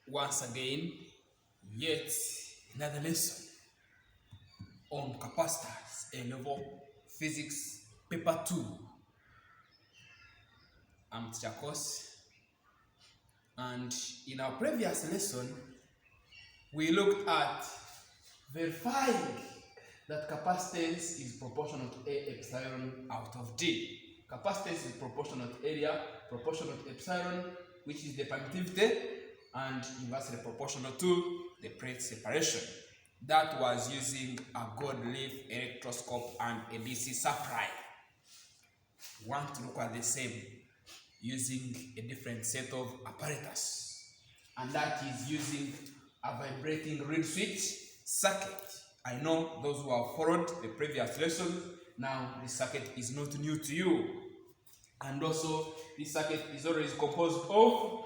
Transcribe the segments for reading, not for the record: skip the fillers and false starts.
once again, yet another lesson on capacitors, A-level physics, paper 2. I'm Teacher Kos, and in our previous lesson, we looked at verifying that capacitance is proportional to A epsilon out of D. Capacitance is proportional to area, proportional to epsilon, which is the permittivity, and inversely proportional to the plate separation. That was using a gold leaf electroscope and a DC supply. We want to look at the same using a different set of apparatus, and that is using a vibrating reed switch circuit. I know those who have followed the previous lesson, now this circuit is not new to you. And also, this circuit is always composed of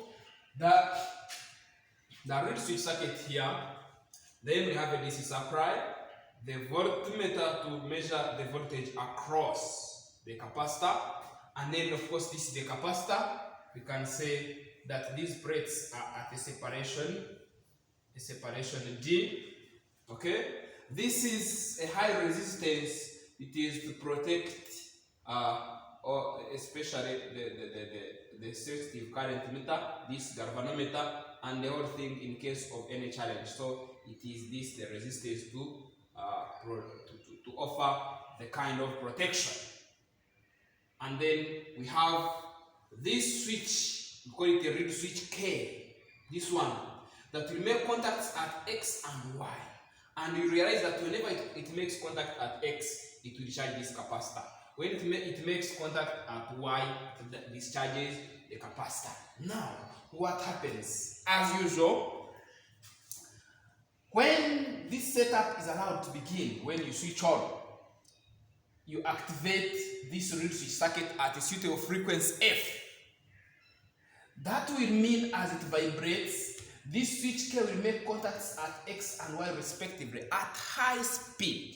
the reed switch circuit here. Then we have a DC supply, the voltmeter to measure the voltage across the capacitor, and then of course this is the capacitor. We can say that these plates are at a separation D. Okay, this is a high resistance. It is to protect or especially the sensitive current meter, this galvanometer, and the whole thing in case of any challenge. So it is this the resistance to offer the kind of protection. And then we have this switch, we call it a reed switch K, this one, that will make contacts at X and Y. And you realize that whenever it makes contact at X, it will charge this capacitor. When it makes contact at Y, it discharges the capacitor. Now, what happens? As usual, when this setup is allowed to begin, when you switch on, you activate this reed switch circuit at a suitable frequency F. That will mean as it vibrates, this switch K will make contacts at X and Y respectively at high speed.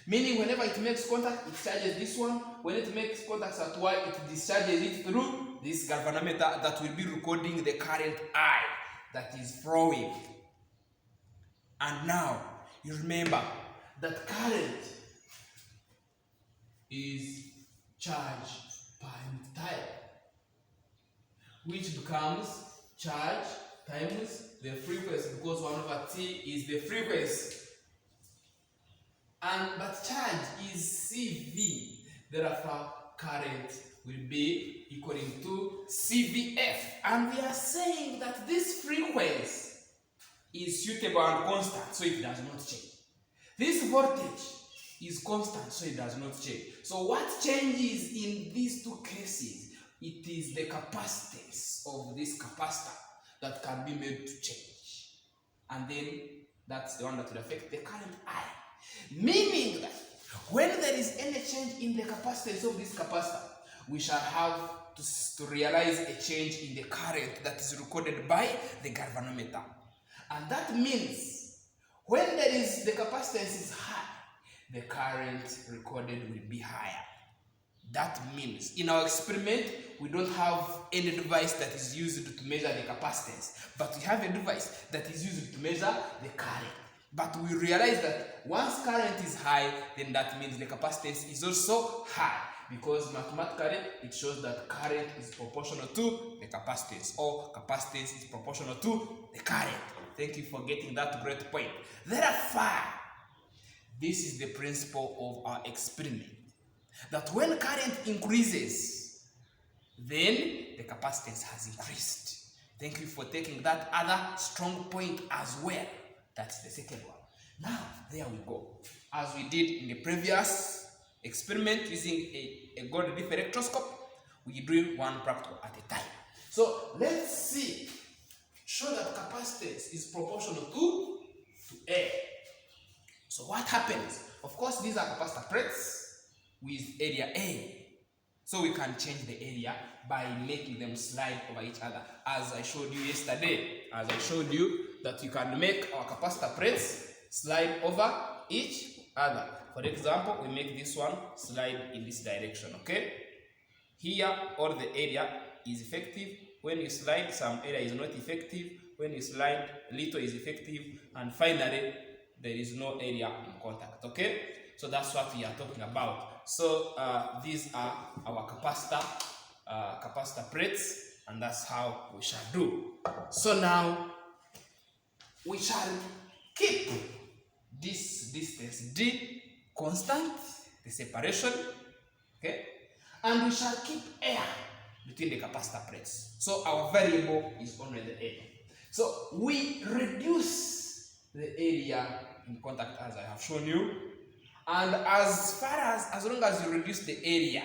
Meaning whenever it makes contact, it charges this one. When it makes contacts at Y, it discharges it through this galvanometer that will be recording the current I that is flowing. And now, you remember that current is charge per unit time, which becomes charge times the frequency, because 1 over T is the frequency. But charge is CV, therefore current will be equaling to CVF. And we are saying that this frequency is suitable and constant, so it does not change. This voltage is constant, so it does not change. So what changes in these two cases? It is the capacitance of this capacitor that can be made to change. And then that's the one that will affect the current I. Meaning that when there is any change in the capacitance of this capacitor, we shall have to realize a change in the current that is recorded by the galvanometer. And that means when there is the capacitance is high, the current recorded will be higher. That means in our experiment, we don't have any device that is used to measure the capacitance, but we have a device that is used to measure the current. But we realize that once current is high, then that means the capacitance is also high, because mathematically it shows that current is proportional to the capacitance, or capacitance is proportional to the current. Thank you for getting that great point. Therefore, this is the principle of our experiment, that when current increases, then the capacitance has increased. Thank you for taking that other strong point as well. That's the second one. Now, there we go. As we did in the previous experiment using a gold leaf electroscope, we do one practical at a time. So, let's see. Show that capacitance is proportional to A. So, what happens? Of course, these are capacitor plates with area A. So, we can change the area by making them slide over each other, as I showed you yesterday. As I showed you that you can make our capacitor plates slide over each other. For example, we make this one slide in this direction, okay? Here, all the area is effective When you slide, some area is not effective. When you slide, little is effective. And finally, there is no area in contact. Okay? So that's what we are talking about. So these are our capacitor plates, and that's how we shall do. So now we shall keep this distance d constant, the separation, okay, and we shall keep air between the capacitor plates. So our variable is only the air. So we reduce the area in contact as I have shown you, and as long as you reduce the area,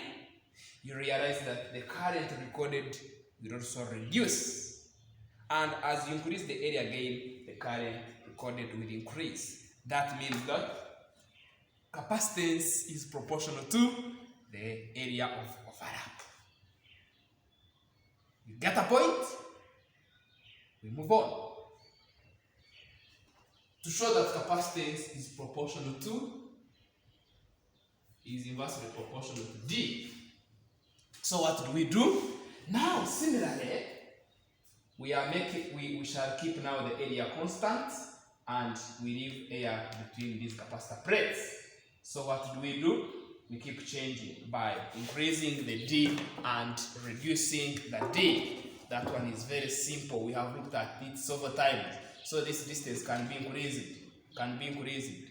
you realize that the current recorded will also reduce, and as you increase the area again, the current recorded will increase. That means that capacitance is proportional to the area of overlap. You get a point? We move on. To show that capacitance is proportional to, is inversely proportional to D. So what do we do? Now, similarly, we shall keep now the area constant, and we leave air between these capacitor plates. So what do? We keep changing by increasing the D and reducing the D. That one is very simple. We have looked at it several times. So this distance can be increased.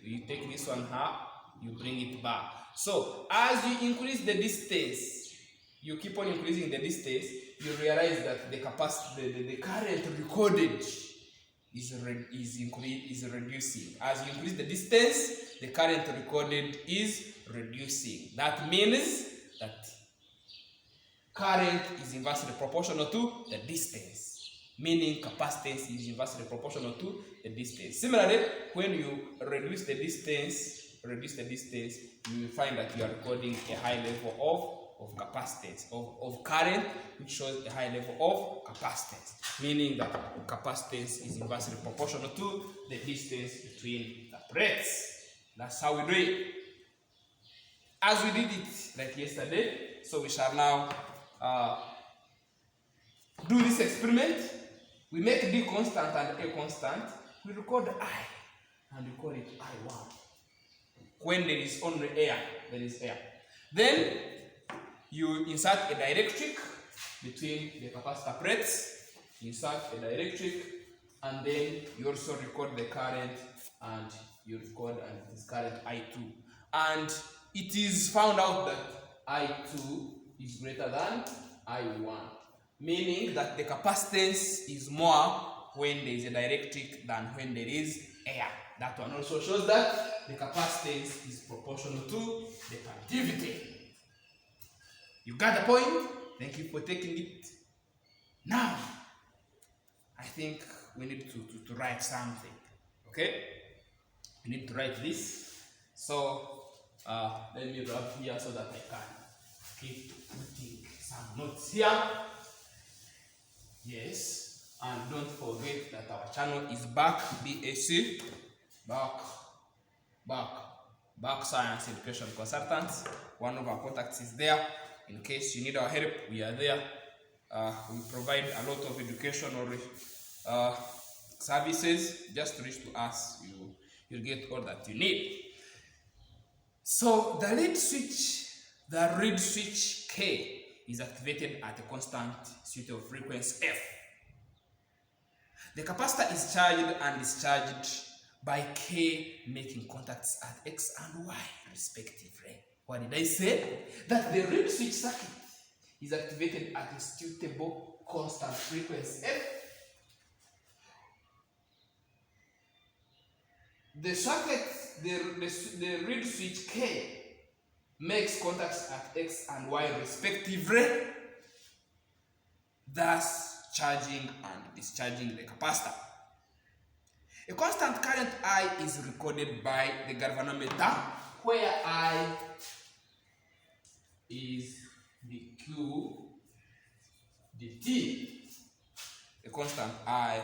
You take this one up, you bring it back. So as you increase the distance, you keep on increasing the distance, you realize that the current recorded is reducing. As you increase the distance, the current recorded is reducing. That means that current is inversely proportional to the distance, meaning capacitance is inversely proportional to the distance. Similarly, when you reduce the distance, you will find that you are recording a high level of capacitance, of current, which shows a high level of capacitance, meaning that capacitance is inversely proportional to the distance between the plates. That's how we do it. As we did it like yesterday, so we shall now do this experiment. We make D constant and A constant. We record I, and we call it I1. When there is only air, there is air. Then you insert a dielectric between the capacitor plates. Insert a dielectric, and then you also record the current, and you record, and it is current I2. And it is found out that I2 is greater than I1, meaning that the capacitance is more when there is a dielectric than when there is air. That one also shows that the capacitance is proportional to the permittivity. You got the point? Thank you for taking it. Now, I think we need to write something. Okay? We need to write this. So, let me rub here so that I can keep putting some notes here. Yes, and don't forget that our channel is back, BAC, back Science Education Consultants. One of our contacts is there. In case you need our help, we are there. We provide a lot of educational services. Just reach to us, you'll get all that you need. So the read switch K is activated at a constant suite of frequency F. The capacitor is charged and discharged by K making contacts at X and Y respectively. What did I say? That the read switch circuit is activated at a suitable constant frequency F. The circuit, the read switch K makes contacts at X and Y respectively, thus charging and discharging the capacitor. A constant current I is recorded by the galvanometer, where I is the Q, the T. A constant I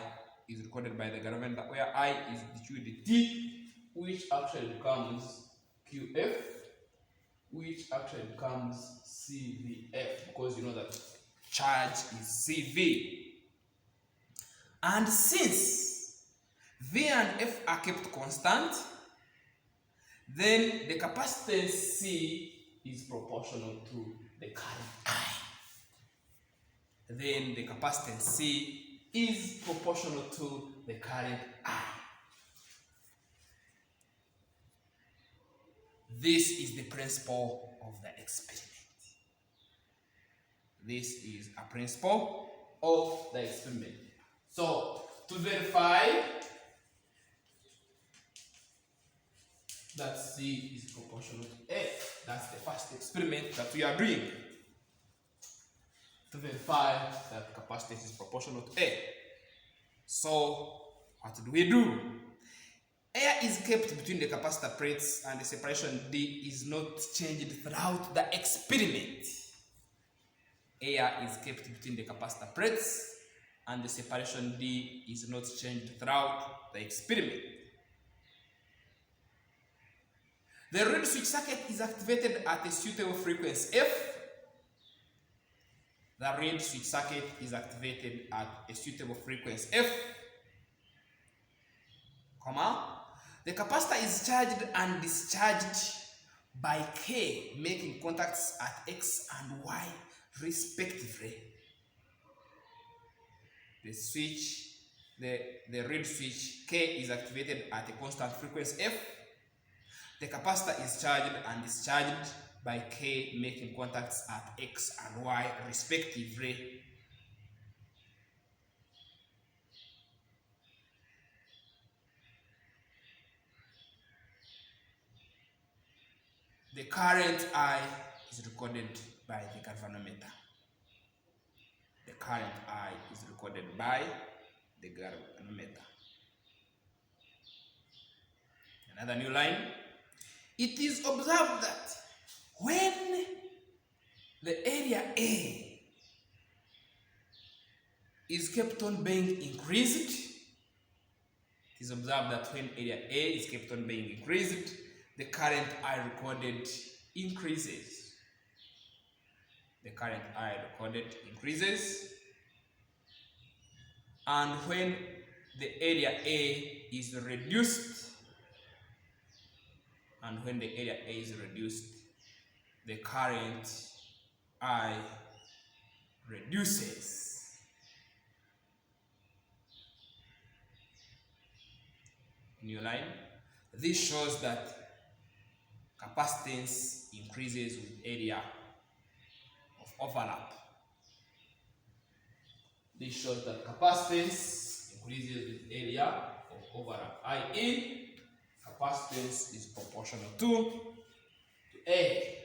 is recorded by the galvanometer, where I is the Q, the T, which actually becomes QF, which actually becomes CVF, because you know that charge is CV. And since V and F are kept constant, then the capacitance C is proportional to the current I. Then the capacitance C is proportional to the current I. This is the principle of the experiment. This is a principle of the experiment. So, to verify that C is proportional to F, that's the first experiment that we are doing. To verify that capacitance is proportional to A. So, what do? Air is kept between the capacitor plates and the separation D is not changed throughout the experiment. Air is kept between the capacitor plates and the separation D is not changed throughout the experiment. The reed switch circuit is activated at a suitable frequency F. The reed switch circuit is activated at a suitable frequency F, the capacitor is charged and discharged by K, making contacts at X and Y respectively. The reed switch K is activated at a constant frequency F. The capacitor is charged and discharged by K, making contacts at X and Y respectively. The current I is recorded by the galvanometer. The current I is recorded by the galvanometer. Another new line. It is observed that when the area A is kept on being increased, it is observed that when area A is kept on being increased, the current I recorded increases. The current I recorded increases. And when the area A is reduced, the current I reduces. New line. This shows that capacitance increases with area of overlap. This shows that capacitance increases with area of overlap, i.e., capacitance is proportional to A.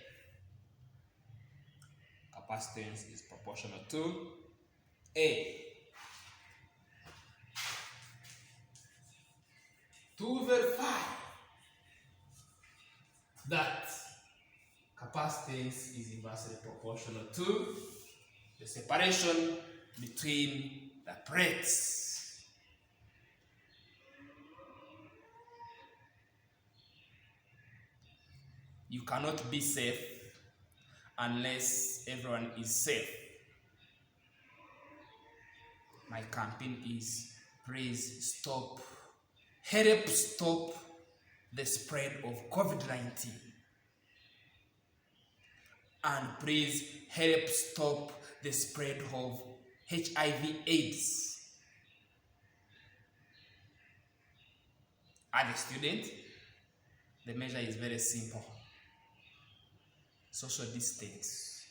Capacitance is proportional to A. To verify that capacitance is inversely proportional to the separation between the plates. You cannot be safe unless everyone is safe. My campaign is please help stop the spread of COVID-19. And please help stop the spread of HIV/AIDS. As a student, the measure is very simple. Social distance.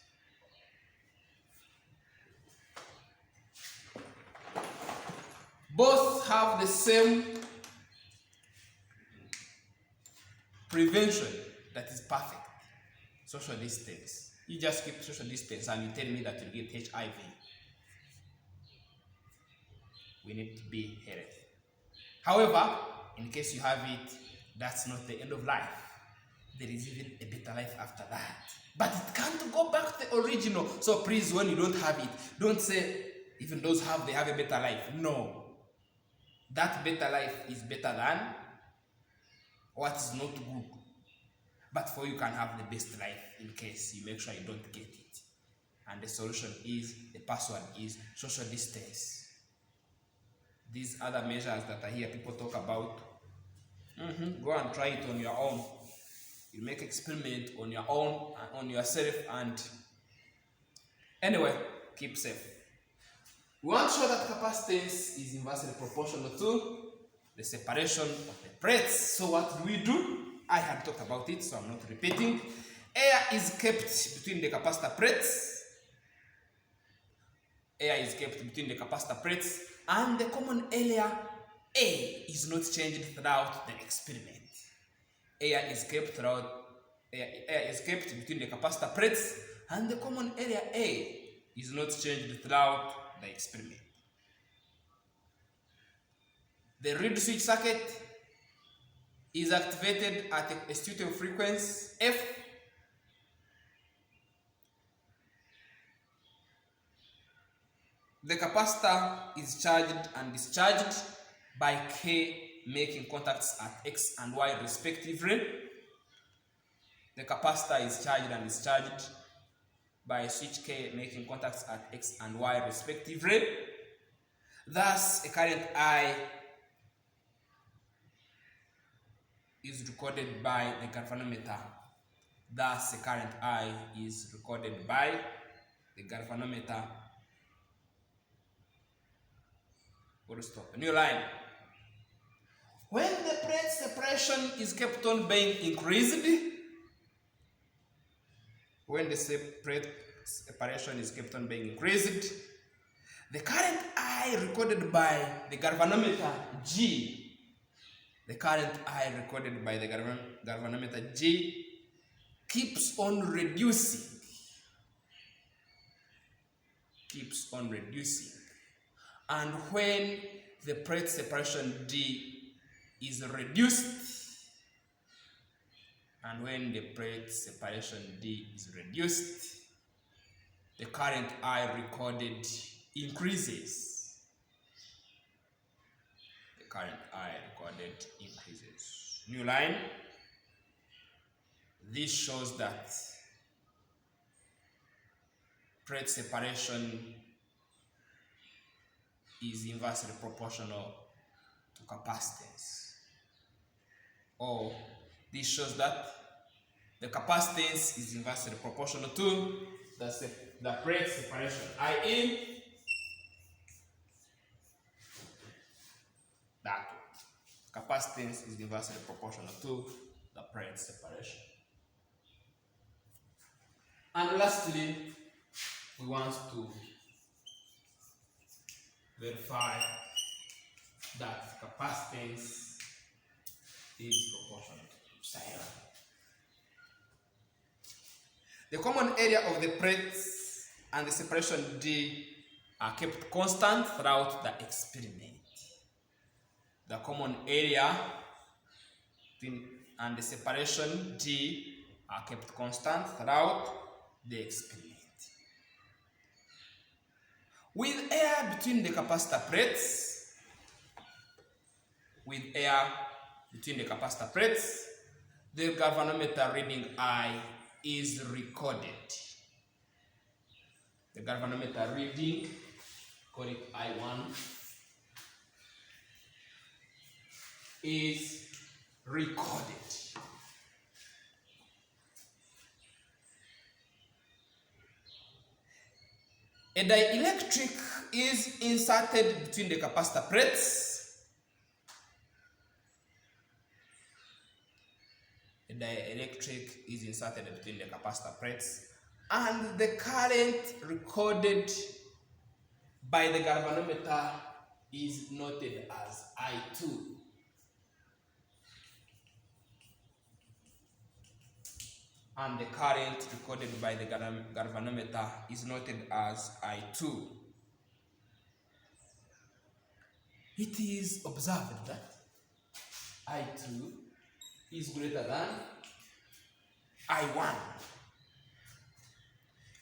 Both have the same prevention that is perfect. Social distance. You just keep social distance and you tell me that you get HIV. We need to be healthy. However, in case you have it, that's not the end of life. There is even a better life after that. But it can't go back to the original. So please, when you don't have it, don't say, even those they have a better life. No. That better life is better than what is not good. But for you can have the best life in case you make sure you don't get it. and the solution is, the password is social distance. These other measures that I hear people talk about, go and try it on your own. You make experiment on your own, on yourself, and anyway, keep safe. We want to show that capacitance is inversely proportional to the separation of the plates. So what do? I had talked about it, so I'm not repeating. Air is kept between the capacitor plates. Air is kept between the capacitor plates, and the common area A is not changed throughout the experiment. Air is kept between the capacitor plates, and the common area A is not changed throughout the experiment. The reed switch circuit is activated at a constitutive frequency F. The capacitor is charged and discharged by K making contacts at X and Y respectively. The capacitor is charged and discharged by switch K making contacts at X and Y respectively. Thus, a current I is recorded by the galvanometer. Thus, a current I is recorded by the galvanometer. Full stop. A new line. When the plate separation is kept on being increased, the current I recorded by the galvanometer G, keeps on reducing. And when the plate separation D is reduced, the current I recorded increases. New line. This shows that plate separation is inversely proportional to capacitance. Or this shows that the capacitance is inversely proportional to the plate separation, i.e. that capacitance is inversely proportional to the plate separation. And lastly, we want to verify that capacitance is proportional to psi. The common area of the plates and the separation D are kept constant throughout the experiment. The common area and the separation D are kept constant throughout the experiment. With air between the capacitor plates, the galvanometer reading I is recorded. The galvanometer reading, call it I1, is recorded. A dielectric is inserted between the capacitor plates. And the current recorded by the galvanometer is noted as I2. And the current recorded by the galvanometer is noted as I2. It is observed that I2 is greater than I1.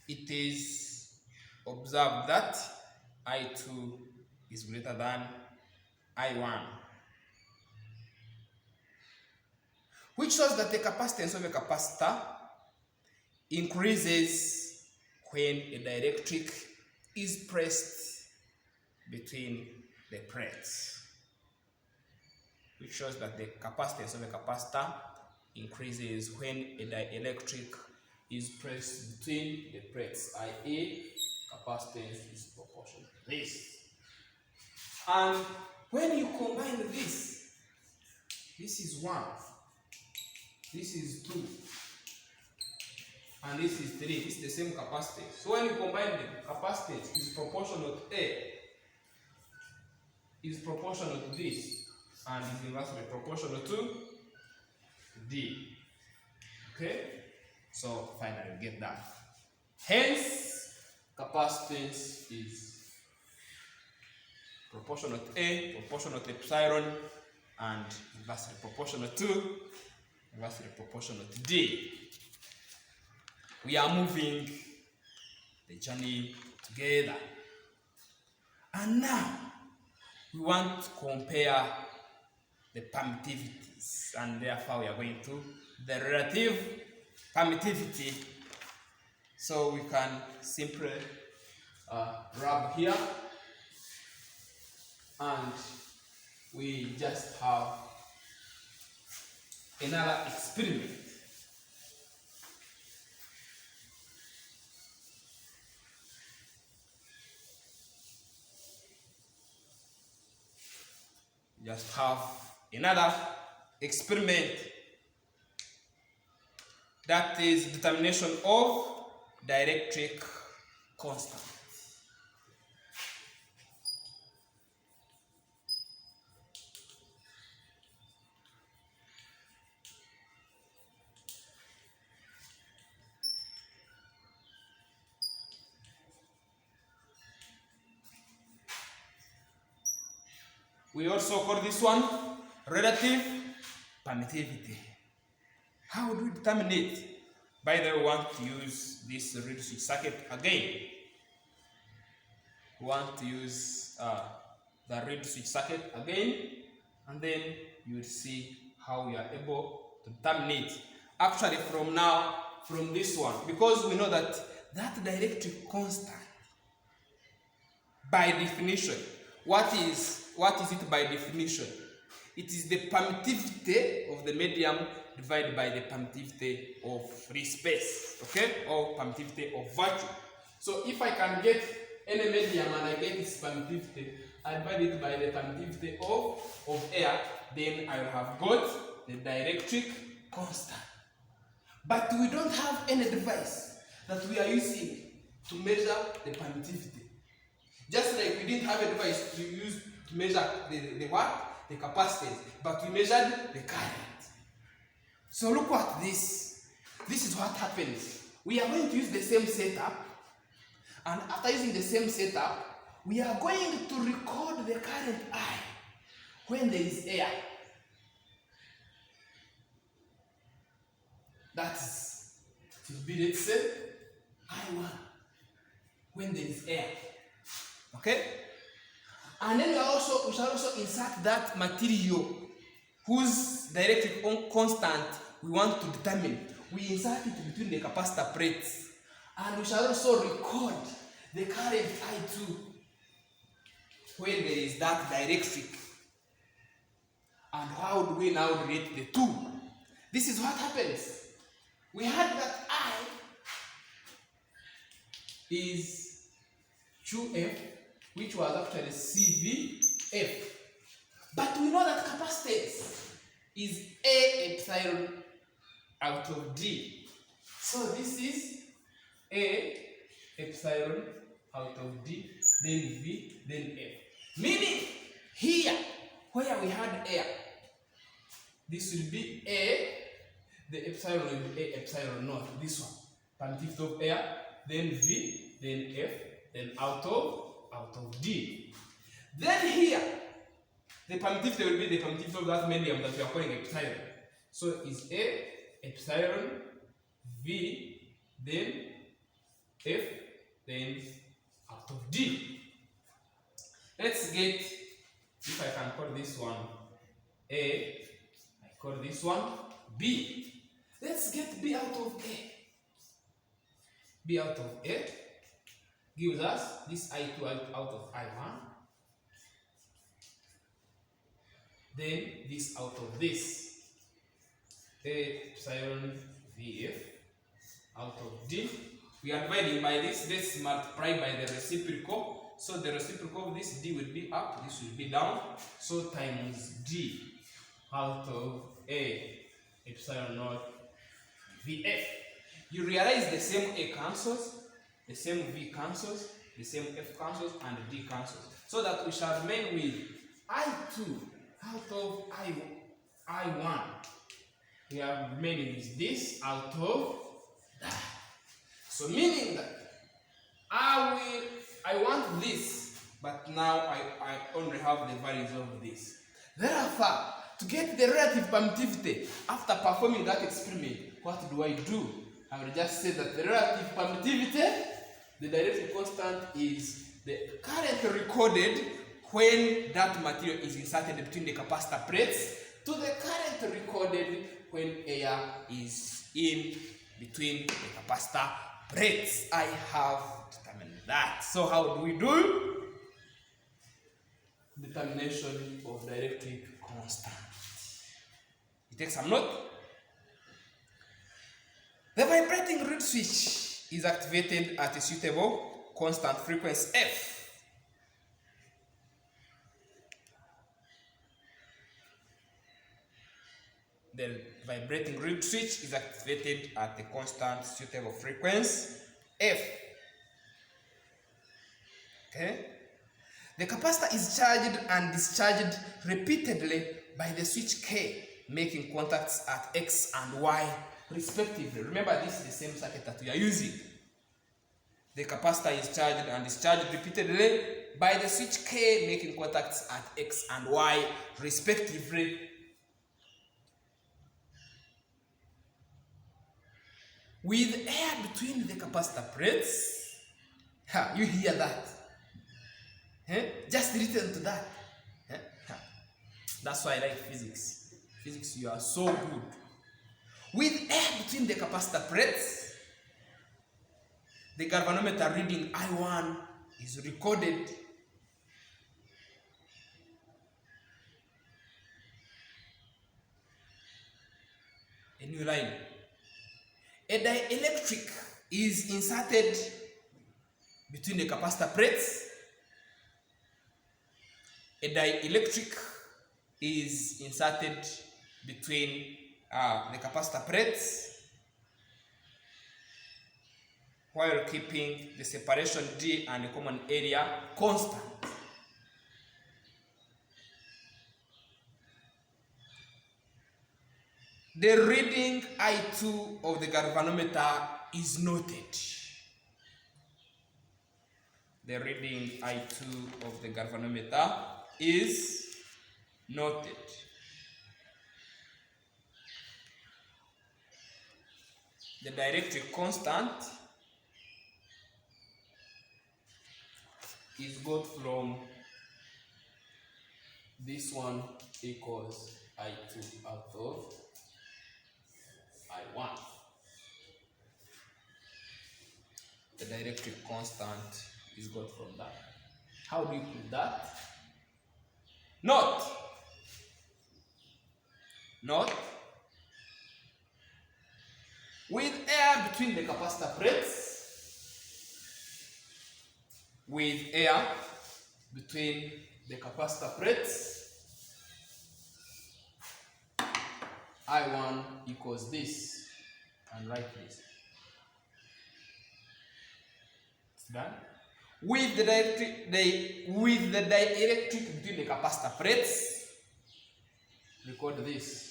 It is observed that I2 is greater than I1, which shows that the capacitance of a capacitor increases when a dielectric is pressed between the plates, which shows that the capacitance of a capacitor increases when a dielectric is pressed between the plates, i.e. capacitance is proportional to this. And when you combine this is 1, this is 2, and this is 3. This is the same capacitance. So when you combine them, capacitance is proportional to A, is proportional to this, and is inversely proportional to D. Okay? So finally we get that. Hence, capacitance is proportional to A, proportional to epsilon, and inversely proportional to D. We are moving the journey together. And now we want to compare the permittivities, and therefore we are going to the relative permittivity. So we can simply rub here, and we just have another experiment. Just have another experiment, that is determination of dielectric constant. We also call this one relative permittivity. How do we determine it? By the way, we want to use this reed switch circuit again. We want to use the reed switch circuit again, and then you will see how we are able to determine it. Actually, from this one, because we know that dielectric constant, by definition, what is it by definition? It is the permittivity of the medium divided by the permittivity of free space, okay, or permittivity of vacuum. So if I can get any medium and I get its permittivity, I divide it by the permittivity of air, then I will have got the dielectric constant. But we don't have any device that we are using to measure the permittivity. Just like we didn't have a device to use to measure the capacitance, but we measured the current. So look at this. This is what happens. We are going to use the same setup, and after using the same setup, we are going to record the current I when there is air. That is to be, let's say, I1 when there is air. Okay? And then we shall also insert that material whose dielectric constant we want to determine. We insert it between the capacitor plates, and we shall also record the current I2 when there is that dielectric. And how do we now relate the two? This is what happens. We had that I is QF, which was actually CVF. But we know that capacitance is A epsilon out of D. So this is A epsilon out of D, then V, then F. Meaning here, where we had air, this will be A, the epsilon will be A epsilon naught, this one, permittivity of air, then V, then F, then out of D. Then here, the permittivity will be the permittivity of that medium that we are calling epsilon. So it's A epsilon, V, then F, then out of D. Let's get, if I can call this one A, I call this one B. Let's get B out of A. B out of A gives us this I2 out of I1. Then this out of this. A epsilon VF out of D. We are dividing by this. Let's multiply by the reciprocal. So the reciprocal of this D will be up, this will be down. So times D out of A epsilon naught VF. You realize the same A cancels, the same V cancels, the same F cancels, and D cancels. So that we shall remain with I2 out of I1. We are remaining with this out of that. So meaning that I want this, but now I only have the values of this. Therefore, to get the relative permittivity after performing that experiment, what do? I will just say that the relative permittivity, the dielectric constant, is the current recorded when that material is inserted between the capacitor plates to the current recorded when air is in between the capacitor plates. I have determined that. So how do we do? Determination of dielectric constant. You take some note. The vibrating reed switch is activated at a suitable constant frequency F. The vibrating reed switch is activated at a constant suitable frequency F. Okay? The capacitor is charged and discharged repeatedly by the switch K, making contacts at X and Y respectively. Remember, this is the same circuit that we are using. The capacitor is charged and discharged repeatedly by the switch K, making contacts at X and Y respectively. With air between the capacitor plates. You hear that? Just listen to that. That's why I like physics. Physics, you are so good. With air between the capacitor plates, the galvanometer reading I1 is recorded. A new line. A dielectric is inserted between the capacitor plates. A dielectric is inserted between the capacitor plates while keeping the separation D and the common area constant. The reading I2 of the galvanometer is noted. The reading I2 of the galvanometer is noted. The dielectric constant is got from this one equals I2 out of I1. The dielectric constant is got from that. How do you prove that? Note. With air between the capacitor plates, with air between the capacitor plates, I1 equals this, and write this. It's done. With the dielectric between the capacitor plates, record this.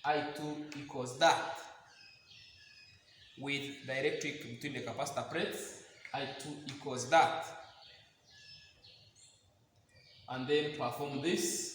I2 equals that. With dielectric between the capacitor plates, I2 equals that. And then perform this.